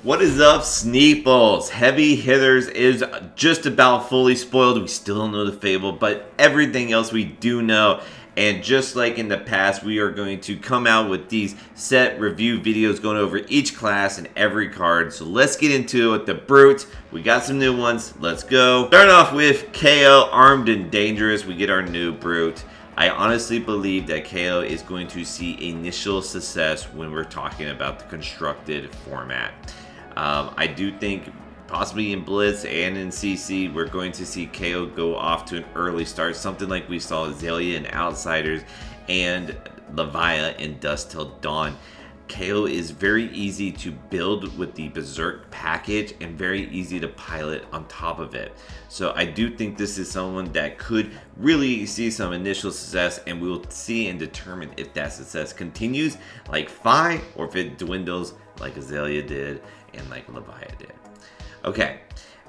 What is up, Sneeples? Heavy Hitters is just about fully spoiled. We still don't know the Fable, but everything else we do know. And just like in the past, we are going to come out with these set review videos going over each class and every card. So let's get into it. The Brute, we got some new ones. Let's go. Starting off with Kale, Armed and Dangerous. We get our new Brute. I honestly believe that Kale is going to see initial success when we're talking about the constructed format. I do think possibly in Blitz and in CC, we're going to see KO go off to an early start, something like we saw Azalea in Outsiders and Levia in Dusk Till Dawn. KO is very easy to build with the Berserk package and very easy to pilot on top of it. So I do think this is someone that could really see some initial success, and we'll see and determine if that success continues like Fi or if it dwindles like Azalea did and like Levia did. Okay,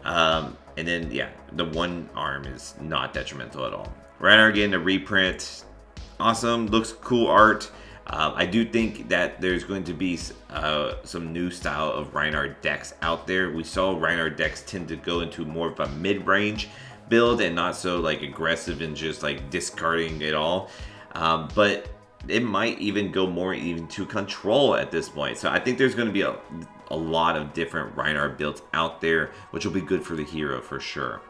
and then yeah, the one arm is not detrimental at all. Reinhardt getting a reprint, awesome, looks cool art. I do think that there's going to be some new style of Reinhardt decks out there. We saw Reinhardt decks tend to go into more of a mid-range build and not so like aggressive and just like discarding it all. But it might even go more even to control at this point. So I think there's going to be a lot of different Reinhardt builds out there, which will be good for the hero for sure.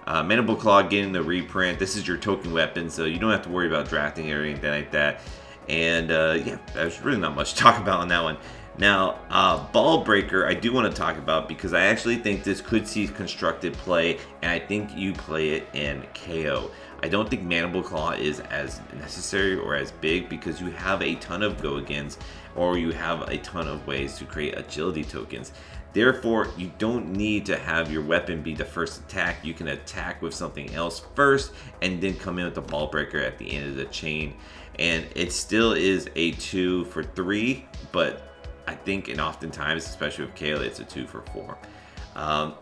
Mandible Claw getting the reprint. This is your token weapon, so you don't have to worry about drafting it or anything like that. And yeah, there's really not much to talk about on that one. Now, Ball Breaker, I do want to talk about because I actually think this could see constructed play, and I think you play it in KO. I don't think Mandible Claw is as necessary or as big because you have a ton of go-agains, or you have a ton of ways to create agility tokens. Therefore, you don't need to have your weapon be the first attack. You can attack with something else first and then come in with the Ball Breaker at the end of the chain. And it still is a 2 for 3, but I think, and oftentimes, especially with Kale, it's a 2 for 4.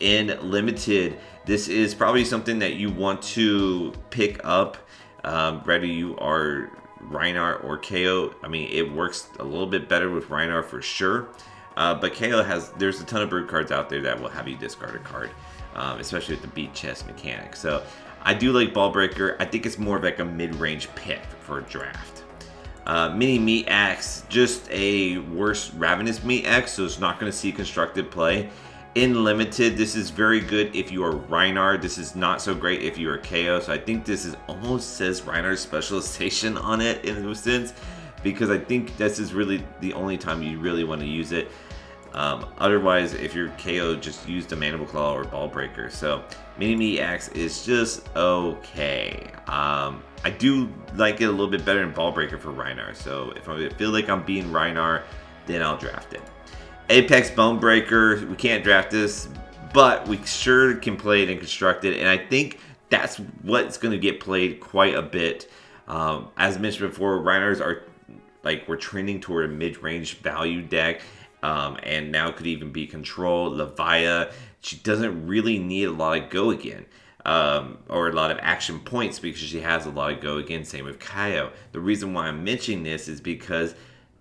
In Limited, this is probably something that you want to pick up, whether you are Reinhardt or KO. I mean, it works a little bit better with Reinhardt for sure, but KO there's a ton of Brute cards out there that will have you discard a card, especially with the beat chest mechanic. So I do like Ball Breaker. I think it's more of like a mid-range pick for a draft. Mini Meat Axe, just a worse Ravenous Meat Axe, so it's not going to see constructed play. In Limited, this is very good if you are Reinhardt. This is not so great if you are KO. So I think this is almost says Reinhardt specialization on it in a sense, because I think this is really the only time you really want to use it. Otherwise, if you're KO, just use the Mandible Claw or Ball Breaker. So Mini Meat Axe is just okay. I do like it a little bit better than Ball Breaker for Reinhardt. So if I feel like I'm being Reinhardt, then I'll draft it. Apex Bone Breaker, we can't draft this, but we sure can play it and construct it, and I think that's what's going to get played quite a bit. As mentioned before, Reinhardts are like, we're trending toward a mid-range value deck, and now could even be control. Levia, she doesn't really need a lot of go again. Or a lot of action points because she has a lot of go again. Same with Kyle. The reason why I'm mentioning this is because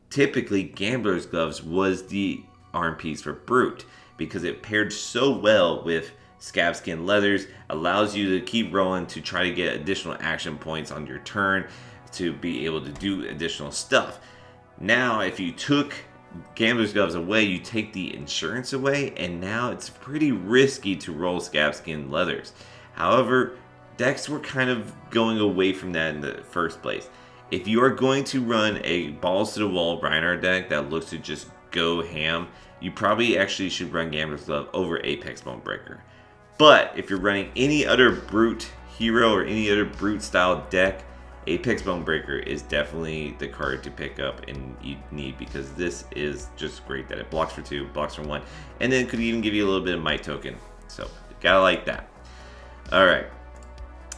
typically Gambler's Gloves was the arm piece for Brute because it paired so well with Scab Skin Leathers, allows you to keep rolling to try to get additional action points on your turn to be able to do additional stuff. Now, if you took Gambler's Gloves away, you take the insurance away, and now it's pretty risky to roll Scab Skin Leathers. However, decks were kind of going away from that in the first place. If you are going to run a balls to the wall Reinhardt deck that looks to just go ham, you probably actually should run Gambler's Glove over Apex Bone Breaker. But if you're running any other Brute hero or any other Brute style deck, Apex Bone Breaker is definitely the card to pick up and you need, because this is just great that it blocks for 2, blocks for 1, and then could even give you a little bit of Might Token. So, gotta like that. Alright.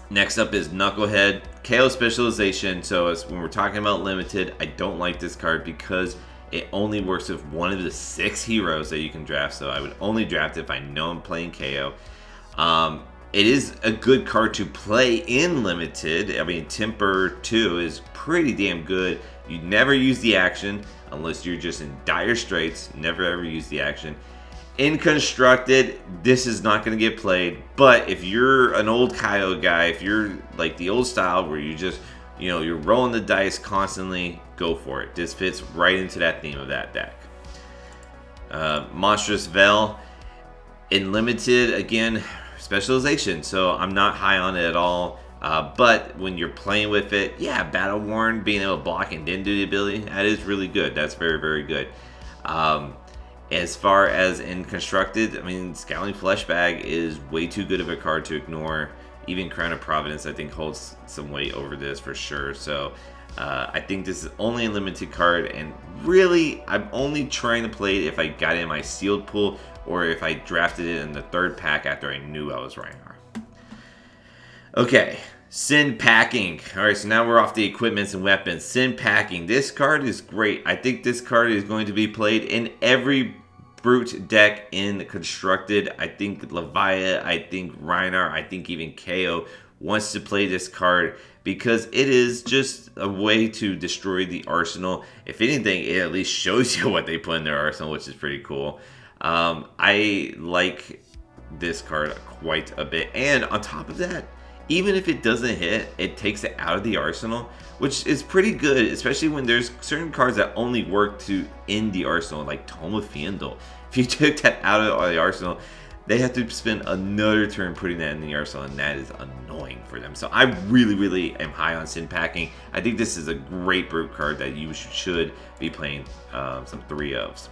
Next up is Knucklehead, Kale Specialization. So as when we're talking about Limited, I don't like this card because it only works with one of the 6 heroes that you can draft. So I would only draft it if I know I'm playing KO. It is a good card to play in Limited. I mean, Temper 2 is pretty damn good. You never use the action unless you're just in dire straits. Never ever use the action. In constructed, this is not going to get played, but if you're an old Kyle guy, if you're like the old style where you just, you're rolling the dice constantly, go for it. This fits right into that theme of that deck. Monstrous Veil. In limited, again, specialization, so I'm not high on it at all. But when you're playing with it, yeah, Battle Worn, being able to block and then do the ability, that is really good. That's very, very good. As far as in constructed, I mean, Scowling Fleshbag is way too good of a card to ignore. Even Crown of Providence, I think, holds some weight over this for sure. So I think this is only a limited card, and really, I'm only trying to play it if I got it in my sealed pool or if I drafted it in the third pack after I knew I was Reinhardt. Okay, Sin Packing. Alright, so now we're off the equipments and weapons. Sin Packing. This card is great. I think this card is going to be played in every Brute deck in Constructed. I think Leviathan, I think Reinhardt, I think even Kale wants to play this card because it is just a way to destroy the arsenal. If anything, it at least shows you what they put in their arsenal, which is pretty cool. I like this card quite a bit. And on top of that, even if it doesn't hit, it takes it out of the arsenal, which is pretty good, especially when there's certain cards that only work to end the arsenal, like Tome of Fiendel. If you took that out of the arsenal, they have to spend another turn putting that in the arsenal, and that is annoying for them. So I really, really am high on Sin Packing. I think this is a great Brute card that you should be playing some 3-ofs.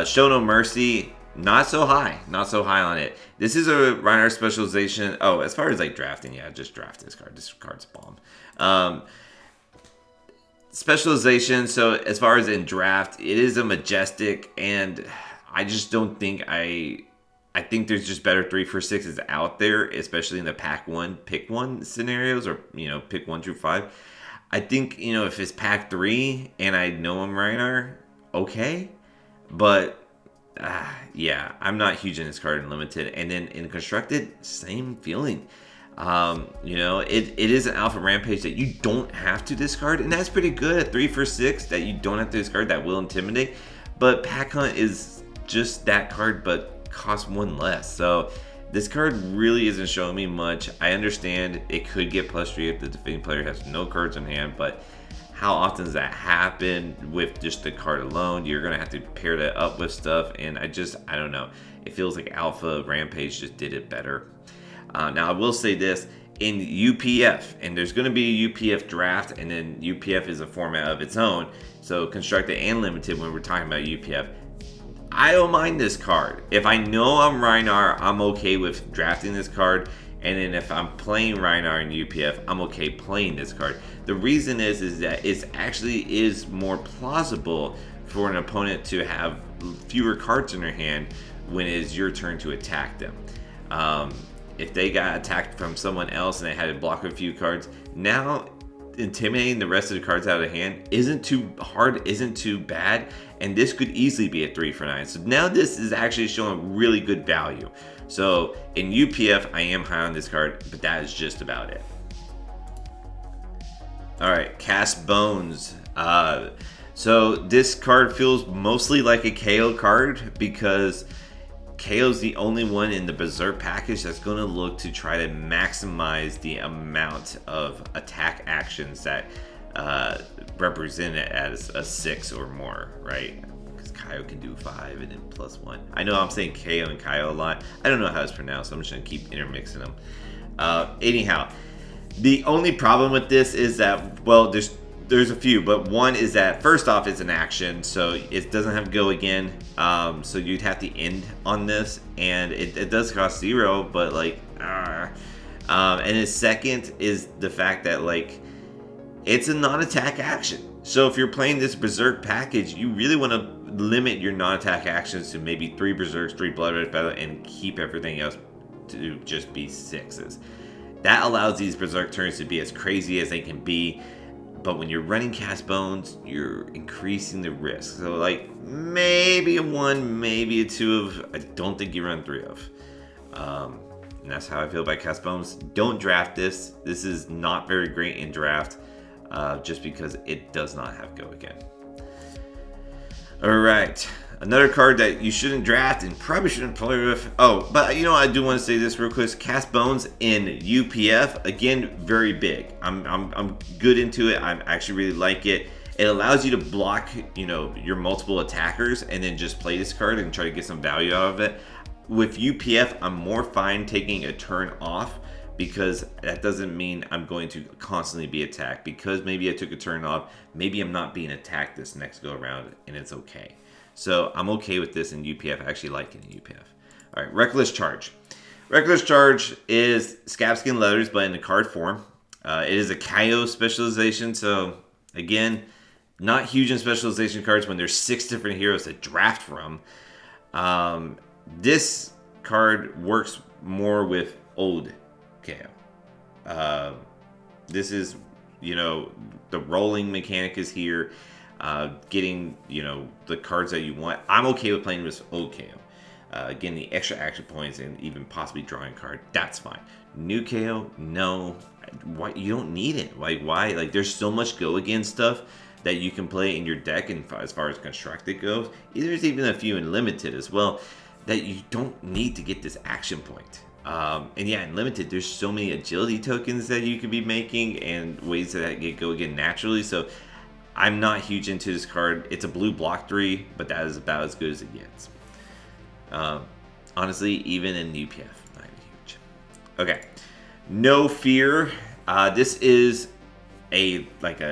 Show No Mercy. Not so high on it. This is a Reinhardt specialization. Oh, as far as like drafting, yeah, just draft this card. This card's bomb. Specialization. So as far as in draft, it is a majestic, and I just don't think I think there's just better 3 for 6s out there, especially in the pack 1, pick 1 scenarios, or pick 1 through 5. I think if it's pack 3 and I know I'm Reinhardt, okay, but. Yeah, I'm not huge in this card in limited, and then in constructed, same feeling. It is an alpha rampage that you don't have to discard, and that's pretty good at 3 for 6 that you don't have to discard. That will intimidate, but Pack Hunt is just that card, but costs 1 less. So this card really isn't showing me much. I understand it could get +3 if the defending player has no cards in hand, but how often does that happen with just the card alone? You're going to have to pair that up with stuff, and I don't know. It feels like Alpha Rampage just did it better. Now, I will say this. In UPF, and there's going to be a UPF draft, and then UPF is a format of its own, so constructed and limited when we're talking about UPF. I don't mind this card. If I know I'm Reinhardt, I'm okay with drafting this card. And then if I'm playing Reinhardt in UPF, I'm okay playing this card. The reason is that it actually is more plausible for an opponent to have fewer cards in their hand when it is your turn to attack them. If they got attacked from someone else and they had to block a few cards, now intimidating the rest of the cards out of hand isn't too hard, isn't too bad, and this could easily be a 3 for 9. So now this is actually showing really good value. So in UPF, I am high on this card, but that is just about it. Alright, Cast Bones. So this card feels mostly like a Kale card because Kale's the only one in the Berserk package that's going to look to try to maximize the amount of attack actions that represent it as a 6 or more, right? Because Kyle can do 5 and then +1. I know I'm saying Kale and Kyle a lot. I don't know how it's pronounced, so I'm just going to keep intermixing them. Anyhow, the only problem with this is that, well, there's a few, but one is that first off, it's an action, so it doesn't have to go again. So you'd have to end on this, and it does cost 0, but like, and the second is the fact that like it's a non-attack action. So if you're playing this Berserk package, you really want to limit your non-attack actions to maybe 3 Berserks, 3 Blood Red Feather, and keep everything else to just be 6s. That allows these Berserk turns to be as crazy as they can be. But when you're running Cast Bones, you're increasing the risk. So like maybe a 1, maybe a 2 of, I don't think you run 3 of. And that's how I feel about Cast Bones. Don't draft this. This is not very great in draft, just because it does not have go again. All right, Another card that you shouldn't draft and probably shouldn't play with. Oh, but you know, I do want to say this real quick. Cast Bones in UPF, again, very big. I'm good into it. I actually really like it. It allows you to block, you know, your multiple attackers and then just play this card and try to get some value out of it. With UPF, I'm more fine taking a turn off, because that doesn't mean I'm going to constantly be attacked. Because maybe I took a turn off, maybe I'm not being attacked this next go around, and it's okay. So I'm okay with this in UPF. I actually like it in UPF. All right, Reckless Charge. Reckless Charge is Scabskin Leathers, but in the card form. It is a Kale specialization, so again, not huge in specialization cards when there's 6 different heroes to draft from. This card works more with old Kale. This is, you know, the rolling mechanic is here. Getting, you know, the cards that you want. I'm okay with playing with old Kale. Getting the extra action points and even possibly drawing a card, that's fine. New Kale, no. Why, you don't need it. Like, why? Like, there's so much go against stuff that you can play in your deck, and as far as constructed goes, there's even a few in limited as well, that you don't need to get this action point. And yeah, in limited, there's so many agility tokens that you could be making and ways that go again naturally. So I'm not huge into this card. It's a blue block 3, but that is about as good as it gets. Honestly, even in UPF, not huge. Okay, No Fear. This is a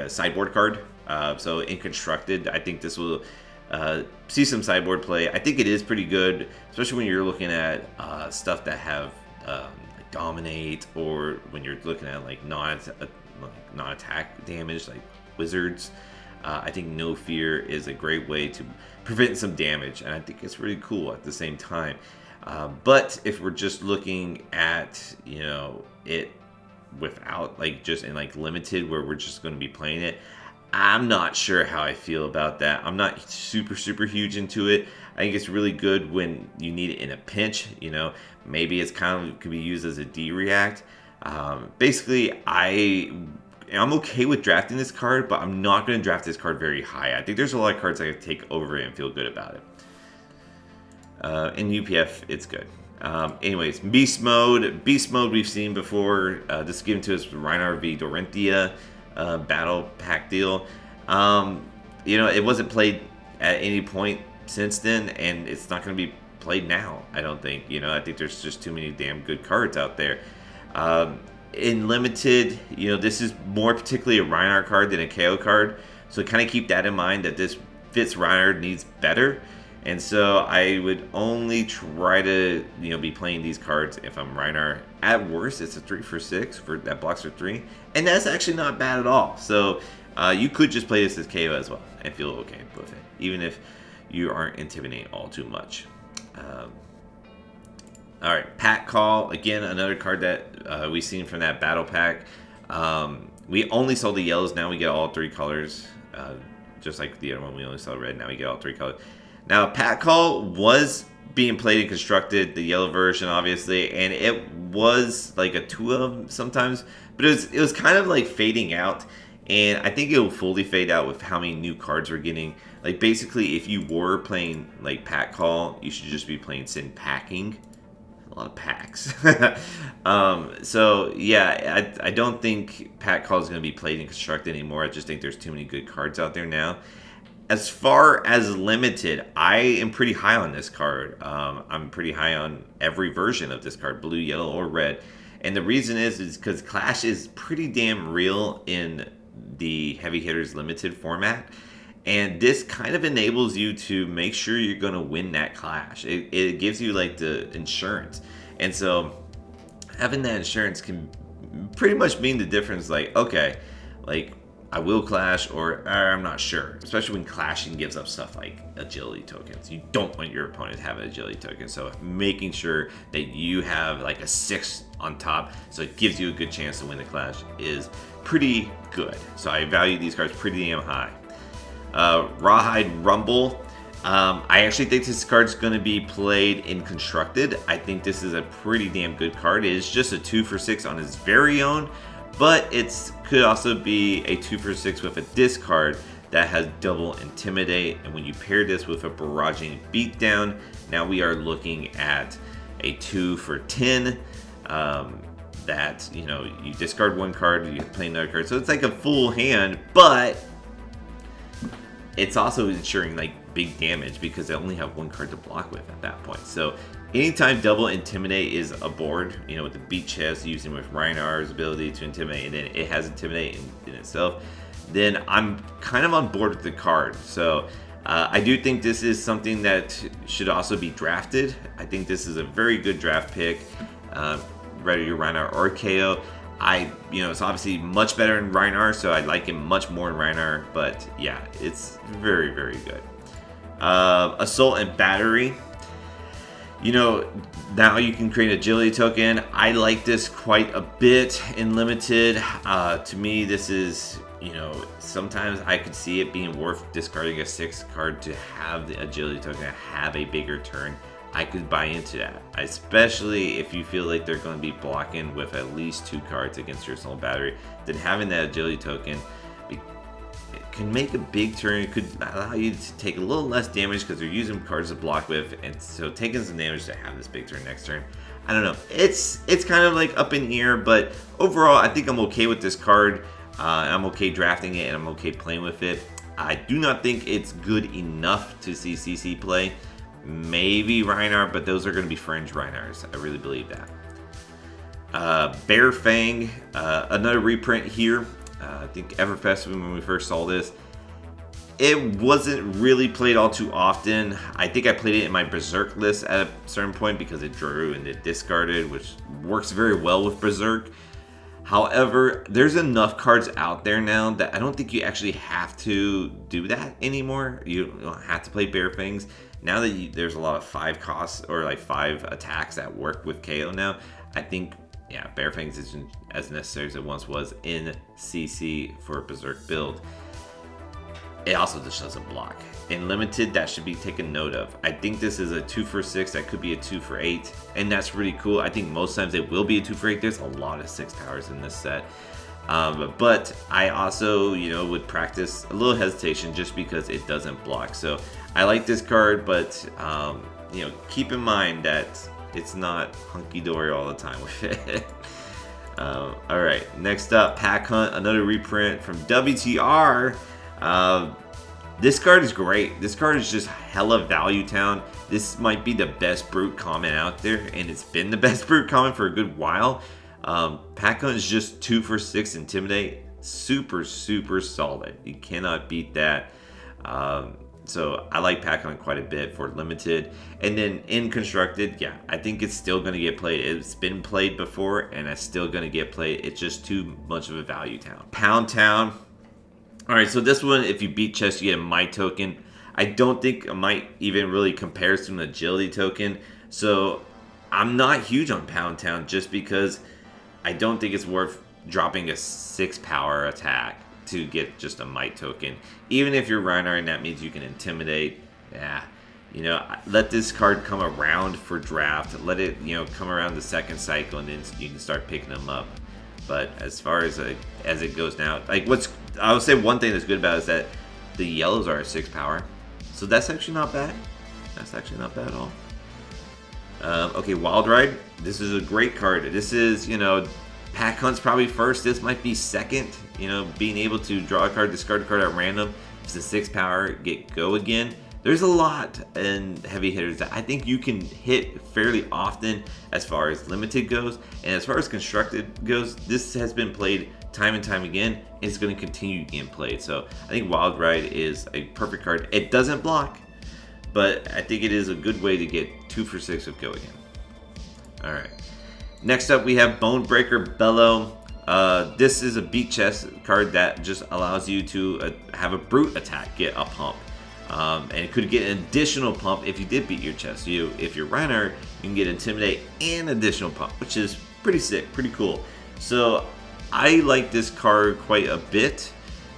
sideboard card. So in constructed, I think this will see some sideboard play. I think it is pretty good, especially when you're looking at stuff that have like dominate, or when you're looking at like non-attack damage like wizards. I think No Fear is a great way to prevent some damage, and I think it's really cool at the same time. But if we're just looking at, you know, it without like just in like limited, where we're just going to be playing it, I'm not sure how I feel about that. I'm not super huge into it. I think it's really good when you need it in a pinch. You know, maybe it's kind of could be used as a D-react. Basically, I'm okay with drafting this card, but I'm not going to draft this card very high. I think there's a lot of cards I could take over it and feel good about it. In UPF, it's good. Anyways, Beast Mode. Beast Mode we've seen before. This is given to us with Reinhardt v. Dorinthia battle pack deal. You know, it wasn't played at any point since then, and it's not going to be played now, I don't think. You know, I think there's just too many damn good cards out there. In limited, you know, this is more particularly a Reinhardt card than a KO card, so kind of keep that in mind, that this fits Reinhardt needs better. And so I would only try to, you know, be playing these cards if I'm Reinhardt. At worst, it's a 3 for 6 that blocks for 3, and that's actually not bad at all. So you could just play this as KO as well and feel okay with it, even if you aren't intimidating all too much. All right, Pack Call, again, another card that we've seen from that battle pack. We only saw the yellows, now we get all 3 colors. Just like the other one, we only saw red, now we get all 3 colors. Now, Pack Call was being played and constructed, the yellow version, obviously, and it was like a 2 of them sometimes, but it was kind of like fading out, and I think it will fully fade out with how many new cards we're getting. Like, basically, if you were playing like Pack Call, you should just be playing Sin Packing. A lot of packs. So yeah, I don't think Pack Call is going to be played and constructed anymore. I just think there's too many good cards out there now. As far as limited, I am pretty high on this card. I'm pretty high on every version of this card, blue, yellow, or red. And the reason is because Clash is pretty damn real in the Heavy Hitters Limited format. And this kind of enables you to make sure you're going to win that clash. It gives you like the insurance. And so having that insurance can pretty much mean the difference. Like, okay, like I will clash, or I'm not sure. Especially when clashing gives up stuff like agility tokens. You don't want your opponent to have an agility token. So making sure that you have like a 6 on top, so it gives you a good chance to win the clash, is pretty good. So I value these cards pretty damn high. Rawhide Rumble. I actually think this card's going to be played in constructed. I think this is a pretty damn good card. It is just a 2 for 6 on its very own, but it could also be a 2 for 6 with a discard that has double Intimidate, and when you pair this with a Barraging Beatdown, now we are looking at a 2 for 10. That, you know, you discard one card, you play another card, so it's like a full hand, but it's also ensuring like big damage because they only have one card to block with at that point. So anytime double Intimidate is aboard, you know, with the Beat Chest using with Reinar's ability to Intimidate, and then it has Intimidate in itself, then I'm kind of on board with the card. So I do think this is something that should also be drafted. I think this is a very good draft pick, whether you're Reinar or Kale. You know, it's obviously much better in Reinar, so I like him much more in Reinar, but yeah, it's very, very good. Assault and Battery. You know, now you can create an agility token. I like this quite a bit in Limited. To me, this is, you know, sometimes I could see it being worth discarding a 6 card to have the agility token have a bigger turn. I could buy into that, especially if you feel like they're going to be blocking with at least 2 cards against your Assault Battery. Then having that agility token, it can make a big turn. It could allow you to take a little less damage because they're using cards to block with, and so taking some damage to have this big turn next turn. I don't know. It's kind of like up in the air, but overall, I think I'm okay with this card. I'm okay drafting it, and I'm okay playing with it. I do not think it's good enough to see CC play. Maybe Reinar, but those are going to be fringe Reinars. I really believe that. Bear Fang, another reprint here. I think Everfest, when we first saw this, it wasn't really played all too often. I think I played it in my Berserk list at a certain point because it drew and it discarded, which works very well with Berserk. However, there's enough cards out there now that I don't think you actually have to do that anymore. You don't have to play Bear Fangs. Now that there's a lot of 5 costs or like 5 attacks that work with KO now, I think, yeah, Bear Fangs isn't as necessary as it once was in CC for a Berserk build. It also just doesn't block. In Limited, that should be taken note of. I think this is a 2 for 6. That could be a 2 for 8. And that's really cool. I think most times it will be a 2 for 8. There's a lot of 6 powers in this set. But I also, you know, would practice a little hesitation just because it doesn't block. So I like this card, but, you know, keep in mind that it's not hunky-dory all the time with it. Alright, next up, Pack Hunt, another reprint from WTR. This card is great. This card is just hella value town. This might be the best brute common out there, and it's been the best brute common for a good while. Pack Hunt is just 2 for 6 Intimidate. Super, super solid. You cannot beat that. So I like Pack Hunt quite a bit for Limited. And then in Constructed, yeah, I think it's still going to get played. It's been played before, and it's still going to get played. It's just too much of a value town. Pound Town. Alright, so this one, if you beat chest, you get a Might token. I don't think a Might even really compares to an Agility token. So I'm not huge on Pound Town just because I don't think it's worth dropping a 6 power attack to get just a Might token. Even if you're Reinar and that means you can Intimidate, yeah, you know, let this card come around for draft. Let it, you know, come around the second cycle, and then you can start picking them up. But as far as it goes now, like I would say one thing that's good about it is that the yellows are a 6 power, so that's actually not bad. That's actually not bad at all. Okay, Wild Ride. This is a great card. This is, you know, Pack Hunt's probably first. This might be second. You know, being able to draw a card, discard a card at random. It's a 6 power. Get Go again. There's a lot in heavy hitters that I think you can hit fairly often as far as Limited goes. And as far as Constructed goes, this has been played time and time again. And it's going to continue getting played. So I think Wild Ride is a perfect card. It doesn't block, but I think it is a good way to get 2 for 6 with Go again. Alright. Next up, we have Bonebreaker Bellow. This is a beat chest card that just allows you to have a brute attack get a pump. And it could get an additional pump if you did beat your chest. If you're Reinar, you can get Intimidate and additional pump, which is pretty sick, pretty cool. So I like this card quite a bit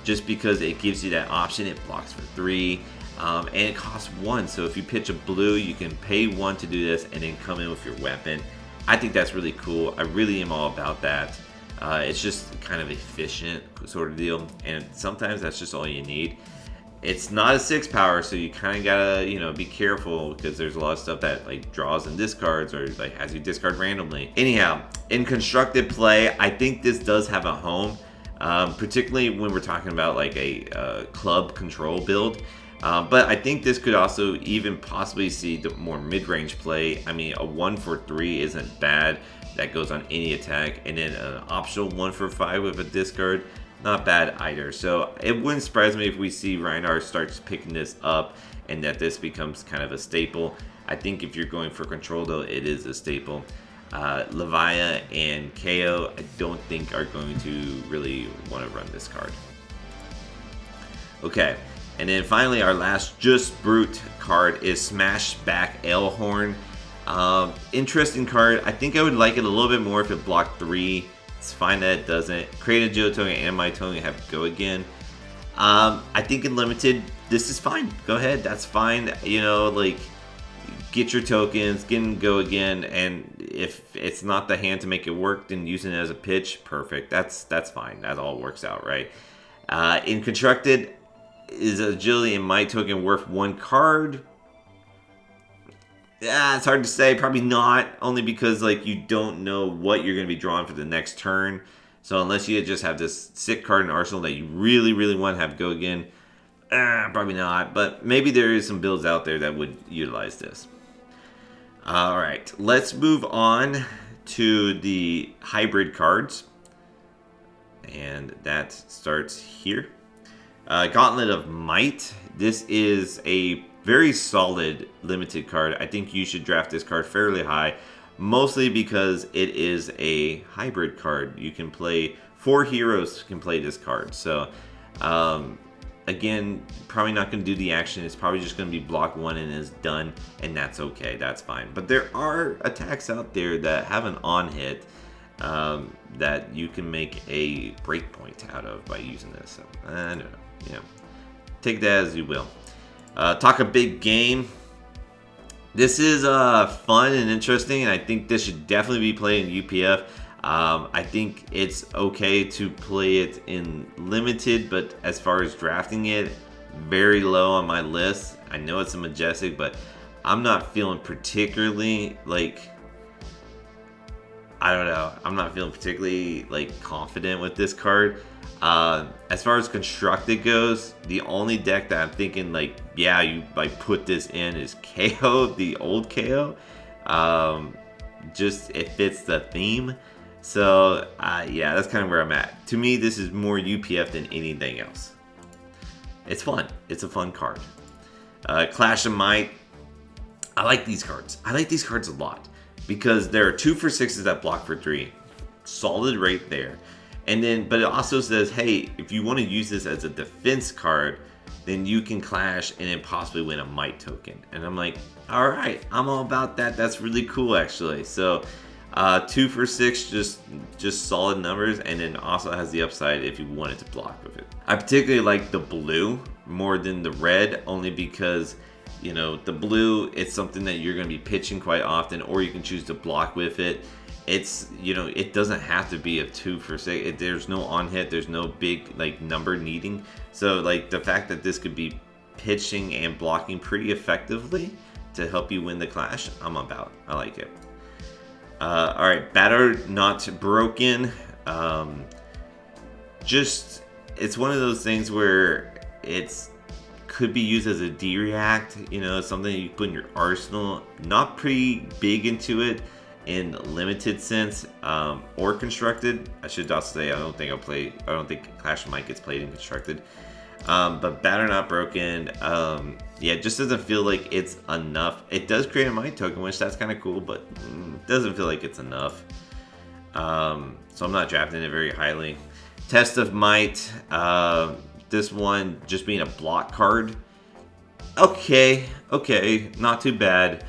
just because it gives you that option. It blocks for 3. And it costs 1. So if you pitch a blue, you can pay 1 to do this and then come in with your weapon. I think that's really cool. I really am all about that. It's just kind of efficient sort of deal, and sometimes that's just all you need. It's not a 6 power, so you kind of gotta, be careful because there's a lot of stuff that like draws and discards or like has you discard randomly. Anyhow, in constructed play, I think this does have a home, particularly when we're talking about like a club control build. But I think this could also even possibly see the more mid-range play. I mean, a 1 for 3 isn't bad. That goes on any attack, and then an optional 1 for 5 with a discard. Not bad either. So it wouldn't surprise me if we see Reinhardt starts picking this up and that this becomes kind of a staple. I think if you're going for control, though, it is a staple. Levia and Kale, I don't think are going to really want to run this card. Okay, and then finally our last Just Brute card is Smashback Elhorn. Interesting card. I think I would like it a little bit more if it blocked 3. It's fine that it doesn't. Create a Geo token and my token have go again. I think in limited, this is fine. Go ahead, that's fine. Like, get your tokens, get and go again, and if it's not the hand to make it work, then use it as a pitch. Perfect. That's fine. That all works out, right? In constructed, is agility and my token worth 1 card? Yeah, it's hard to say. Probably not. Only because like you don't know what you're going to be drawing for the next turn. So unless you just have this sick card in Arsenal that you really, really want to have go again, probably not. But maybe there is some builds out there that would utilize this. All right, let's move on to the hybrid cards. And that starts here. Gauntlet of Might. This is a very solid limited card. I think you should draft this card fairly high, mostly because it is a hybrid card. You can play 4 heroes can play this card. So again, probably not going to do the action. It's probably just going to be block 1 and is done, and that's okay. That's fine. But there are attacks out there that have an on hit that you can make a breakpoint out of by using this. So I don't know. Take that as you will. Talk a big game. This is fun and interesting, and I think this should definitely be played in UPF. I think it's okay to play it in limited, but as far as drafting it, very low on my list. I know it's a Majestic, but I'm not feeling particularly I don't know. I'm not feeling particularly confident with this card. As far as constructed goes, the only deck that I'm thinking you put this in is KO, the old KO. Just it fits the theme. So yeah, that's kind of where I'm at. To me, this is more UPF than anything else. It's fun. It's a fun card. Clash of Might. I like these cards. I like these cards a lot because there are 2 for 6s that block for 3. Solid right there. And then, but it also says, hey, if you want to use this as a defense card, then you can clash and then possibly win a Might token. And I'm like, all right, I'm all about that. That's really cool, actually. So 2 for 6, just solid numbers, and then also has the upside if you wanted to block with it. I particularly like the blue more than the red, only because the blue, it's something that you're going to be pitching quite often, or you can choose to block with it. It's it doesn't have to be a 2 for 6. There's no on hit. There's no big number needing. So the fact that this could be pitching and blocking pretty effectively to help you win the clash, I'm about. I like it. All right, Battered Not Broken. It's one of those things where could be used as a D-react. Something that you put in your arsenal. Not pretty big into it in limited sense, or constructed. I should also say I don't think Clash of Might gets played in constructed. But Batter Not Broken, it just doesn't feel like it's enough. It does create a Might token, which that's kind of cool, but it doesn't feel like it's enough. So I'm not drafting it very highly. Test of Might, this one just being a block card. Okay, not too bad.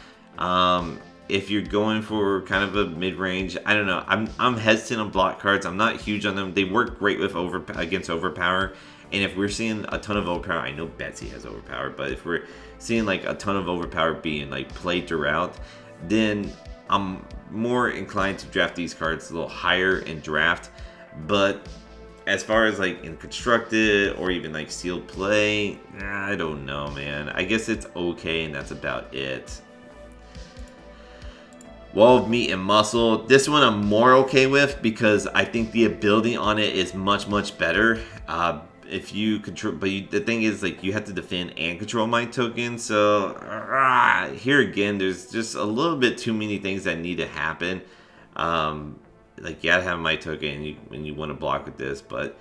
If you're going for kind of a mid-range, I don't know. I'm hesitant on block cards. I'm not huge on them. They work great with against Overpower. And if we're seeing a ton of Overpower, I know Betsy has Overpower, but if we're seeing a ton of Overpower being played throughout, then I'm more inclined to draft these cards a little higher in draft. But as far as like in constructed or even like sealed play, I don't know, man. I guess it's okay, and that's about it. Wall of Meat and Muscle. This one I'm more okay with because I think the ability on it is much better. If you control, but the thing is, like, you have to defend and control my token. So here again, there's just a little bit too many things that need to happen. Like, you gotta have my token when you want to block with this, but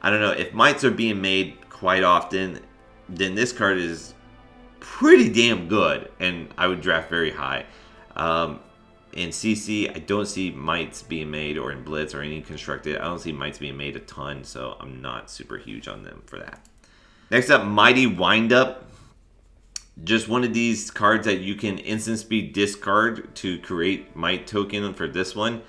I don't know if mites are being made quite often. Then this card is pretty damn good, and I would draft very high. In CC, I don't see mites being made, or in Blitz or any constructed. I don't see mites being made a ton, so I'm not super huge on them for that. Next up, Mighty Windup. Just one of these cards that you can instant speed discard to create Mite token for this one.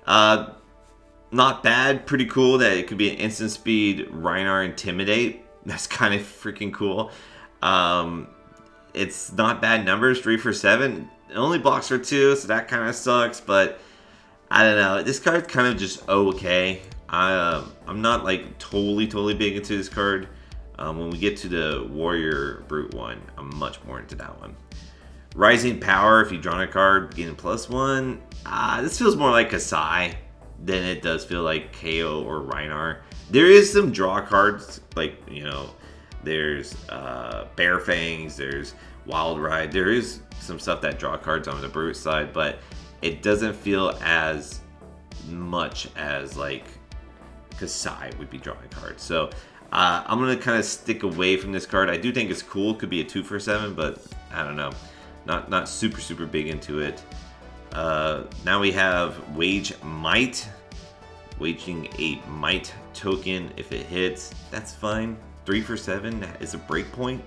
Not bad, pretty cool that it could be an instant speed Rhinar Intimidate. That's kind of freaking cool. It's not bad numbers, 3 for 7. It only blocks for 2, so that kind of sucks, but I don't know. This card's kind of just okay. I'm not like totally big into this card. When we get to the Warrior Brute one, I'm much more into that one. Rising Power, if you draw a card, getting +1. This feels more like Kasai than it does feel like Kale or Rhinar. There is some draw cards, like, you know, there's Bear Fangs, there's Wild Ride. There is some stuff that draw cards on the Brute side, but it doesn't feel as much as like Kasai would be drawing cards. So I'm gonna kind of stick away from this card. I do think it's cool. Could be a 2 for 7, but I don't know. Not super big into it. Now we have Wage Might. Waging a Might token. If it hits, that's fine. 3 for 7 is a breakpoint.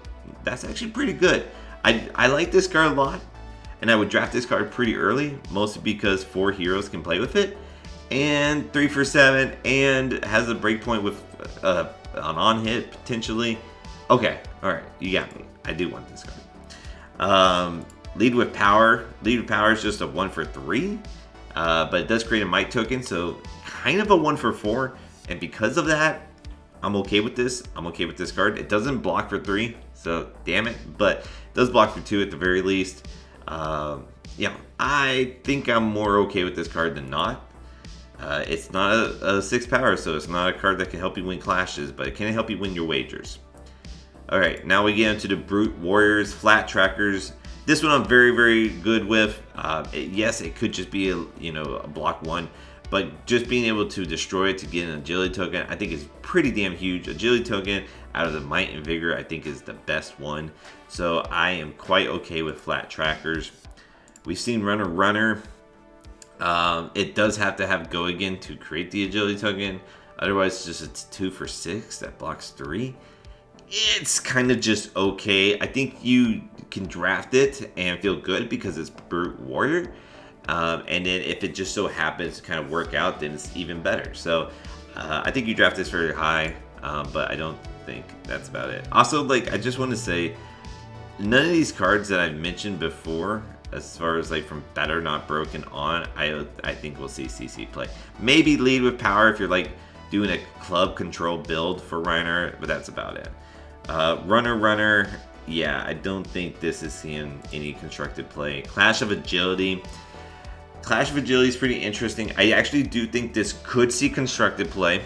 That's actually pretty good. I like this card a lot, and I would draft this card pretty early, mostly because 4 heroes can play with it, and 3 for 7, and has a breakpoint with an on-hit potentially. Okay, alright, you got me. I do want this card. Lead with Power. Lead with Power is just a 1 for 3, but it does create a Might token, so kind of a 1 for 4, and because of that, I'm okay with this. I'm okay with this card. It doesn't block for 3, so damn it, but it does block for 2 at the very least. Yeah, I think I'm more okay with this card than not. It's not a 6 power, so it's not a card that can help you win clashes, but it can help you win your wagers. Alright, now we get into the Brute Warriors, Flat Trackers. This one I'm very good with. Yes, it could just be a block 1, but just being able to destroy it to get an agility token, I think is pretty damn huge. Agility token out of the Might and Vigor, I think is the best one. So I am quite okay with Flat Trackers. We've seen Runner. It does have to have Go Again to create the agility token. Otherwise, it's 2 for 6 that blocks 3. It's kind of just okay. I think you can draft it and feel good because it's Brute Warrior. And then if it just so happens to kind of work out, then it's even better. So I think you draft this very high, but I don't think that's about it. Also, like, I just want to say, none of these cards that I've mentioned before, as far as like from Better Not Broken on, I think we'll see CC play. Maybe Lead with Power if you're like doing a club control build for Reiner, but that's about it. Runner, yeah, I don't think this is seeing any constructed play. Clash of Agility is pretty interesting. I actually do think this could see constructed play,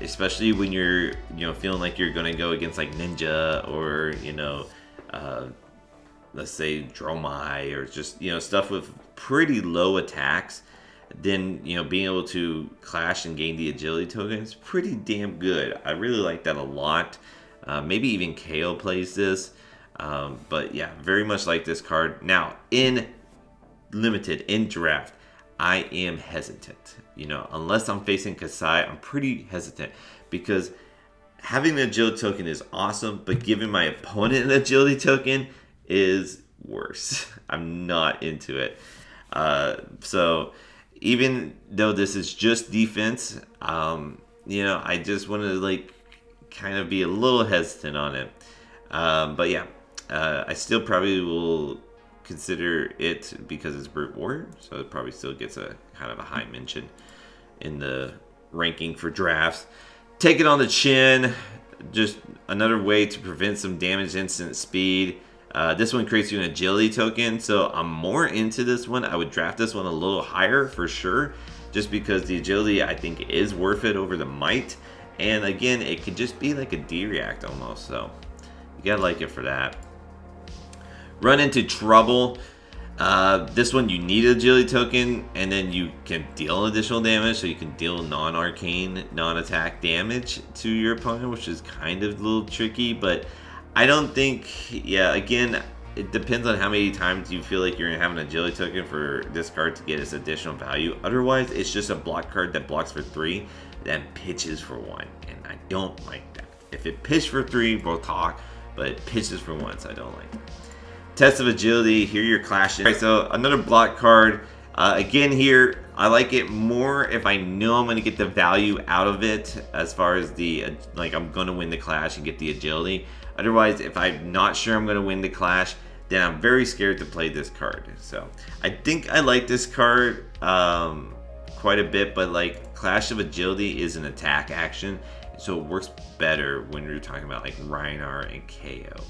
especially when you're feeling like you're gonna go against like Ninja or let's say Dromai or just stuff with pretty low attacks. Then being able to clash and gain the agility token is pretty damn good. I really like that a lot. Maybe even Kale plays this, but yeah, very much like this card. Now in Limited, in draft, I am hesitant. Unless I'm facing Kasai, I'm pretty hesitant because having an agility token is awesome, but giving my opponent an agility token is worse. I'm not into it. So even though this is just defense, I just want to kind of be a little hesitant on it. But yeah, I still probably will consider it because it's Brute Warrior, so it probably still gets a kind of a high mention in the ranking for drafts. Take it on the chin. Just another way to prevent some damage instant speed. This one creates you an agility token, so I'm more into this one. I would draft this one a little higher for sure, just because the agility I think is worth it over the might. And again, it could just be like a D-react almost, so you gotta like it for that. Run into trouble. This one you need an agility token, and then you can deal additional damage, so you can deal non-arcane, non-attack damage to your opponent, which is kind of a little tricky, but I don't think, yeah, again, it depends on how many times you feel like you're going to have an agility token for this card to get its additional value. Otherwise, it's just a block card that blocks for 3, then pitches for 1, and I don't like that. If it pitched for 3, we'll talk, but it pitches for 1, so I don't like it. Test of agility, here you're clashing. All right, so another block card. Again here, I like it more if I know I'm going to get the value out of it as far as the, like I'm going to win the clash and get the agility. Otherwise, if I'm not sure I'm going to win the clash, then I'm very scared to play this card. So I think I like this card quite a bit, but like Clash of Agility is an attack action, so it works better when you're talking about like Rhinar and KO.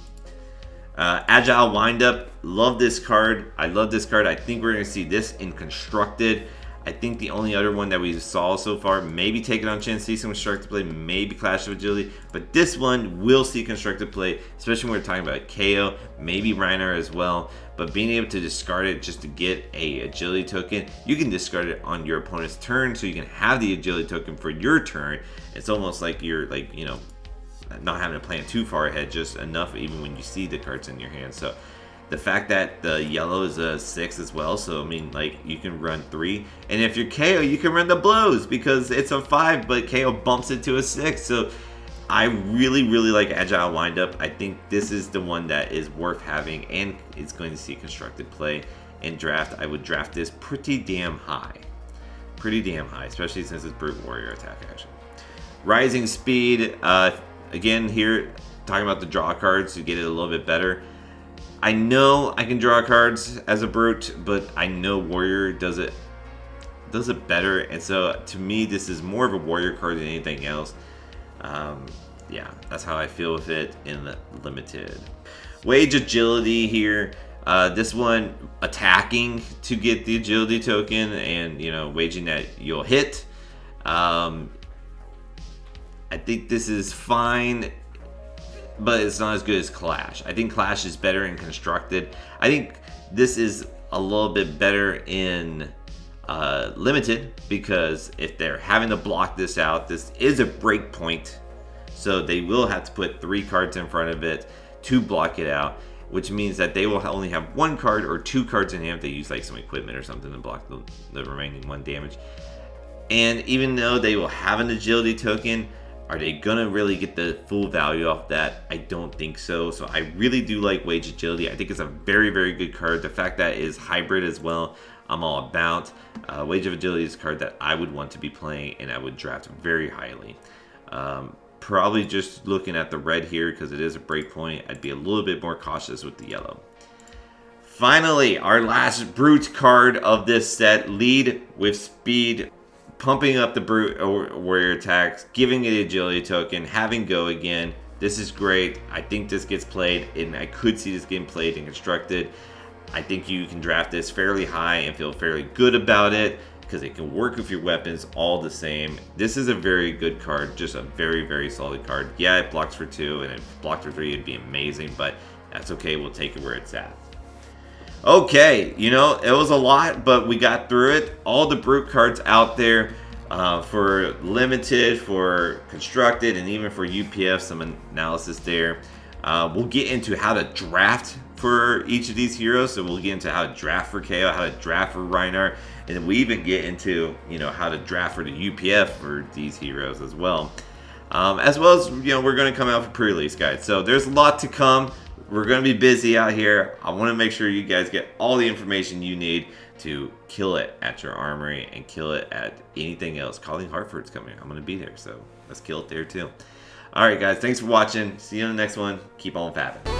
Agile Windup, love this card. I love this card. I think we're going to see this in Constructed. I think the only other one that we saw so far, maybe Take It on Chin, see some Constructed play, maybe Clash of Agility, but this one will see Constructed play, especially when we're talking about KO, maybe Reiner as well. But being able to discard it just to get a agility token, you can discard it on your opponent's turn, so you can have the agility token for your turn. It's almost like you're like, you know, not having to plan too far ahead, just enough even when you see the cards in your hand. So the fact that the yellow is a 6 as well, so I mean, like, you can run 3, and if you're KO, you can run the blows because it's a 5, but KO bumps it to a 6. So I really like Agile Windup. I think this is the one that is worth having, and it's going to see constructed play in draft. I would draft this pretty damn high, especially since it's Brute Warrior attack action. Rising Speed, again here talking about the draw cards to get it a little bit better. I know I can draw cards as a Brute, but I know Warrior does it better, and so to me this is more of a Warrior card than anything else. Yeah, that's how I feel with it in the limited. Wage Agility here. This one attacking to get the agility token, and you know, waging that you'll hit. I think this is fine, but it's not as good as Clash. I think Clash is better in Constructed. I think this is a little bit better in Limited, because if they're having to block this out, this is a break point, so they will have to put 3 cards in front of it to block it out, which means that they will only have 1 card or 2 cards in hand if they use like some equipment or something to block the remaining 1 damage. And even though they will have an agility token, are they gonna really get the full value off that? I don't think so. So I really do like Wage Agility. I think it's a very good card. The fact that it is hybrid as well, I'm all about. Wage of Agility is a card that I would want to be playing, and I would draft very highly. Probably just looking at the red here because it is a breakpoint, I'd be a little bit more cautious with the yellow. Finally, our last Brute card of this set, Lead with Speed. Pumping up the Brute Warrior attacks, giving it agility token, having go again. This is great. I think this gets played, and I could see this getting played and constructed. I think you can draft this fairly high and feel fairly good about it, because it can work with your weapons all the same. This is a very good card, just a very solid card. Yeah, it blocks for 2, and if it blocked for 3, it'd be amazing, but that's okay. We'll take it where it's at. Okay, you know, it was a lot, but we got through it. All the Brute cards out there for Limited, for Constructed, and even for UPF, some analysis there. We'll get into how to draft for each of these heroes. So we'll get into how to draft for KO, how to draft for Rhinar, and then we even get into, you know, how to draft for the UPF for these heroes as well. As well as, you know, we're going to come out for pre-release guides. So there's a lot to come. We're going to be busy out here. I want to make sure you guys get all the information you need to kill it at your armory and kill it at anything else. Calling Hartford's coming. I'm going to be there, so let's kill it there too. All right, guys. Thanks for watching. See you on the next one. Keep on fabbing.